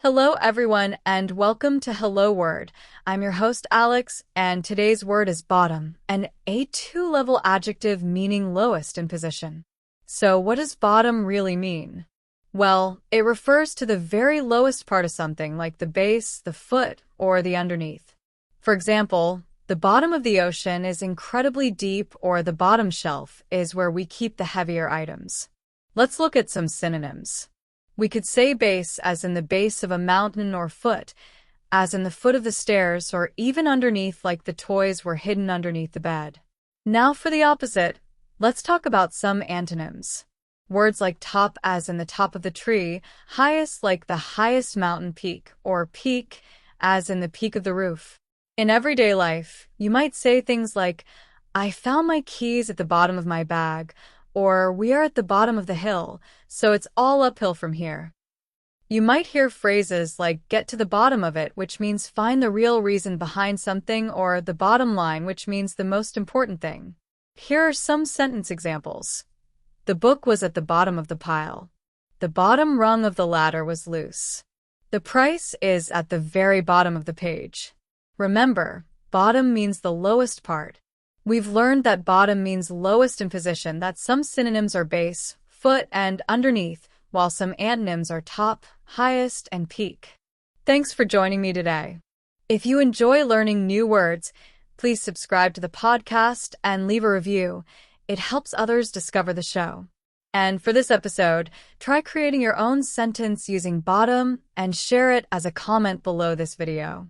Hello, everyone, and welcome to Hello Word. I'm your host, Alex, and today's word is bottom, an A2 level adjective meaning lowest in position. So, what does bottom really mean? Well, it refers to the very lowest part of something, like the base, the foot, or the underneath. For example, the bottom of the ocean is incredibly deep, or the bottom shelf is where we keep the heavier items. Let's look at some synonyms. We could say base as in the base of a mountain, or foot as in the foot of the stairs, or even underneath like the toys were hidden underneath the bed. Now for the opposite, let's talk about some antonyms. Words like top as in the top of the tree, highest like the highest mountain peak, or peak as in the peak of the roof. In everyday life, you might say things like, I found my keys at the bottom of my bag, or we are at the bottom of the hill, so it's all uphill from here. You might hear phrases like get to the bottom of it, which means find the real reason behind something, or the bottom line, which means the most important thing. Here are some sentence examples. The book was at the bottom of the pile. The bottom rung of the ladder was loose. The price is at the very bottom of the page. Remember, bottom means the lowest part. We've learned that bottom means lowest in position, that some synonyms are base, foot, and underneath, while some antonyms are top, highest, and peak. Thanks for joining me today. If you enjoy learning new words, please subscribe to the podcast and leave a review. It helps others discover the show. And for this episode, try creating your own sentence using bottom and share it as a comment below this video.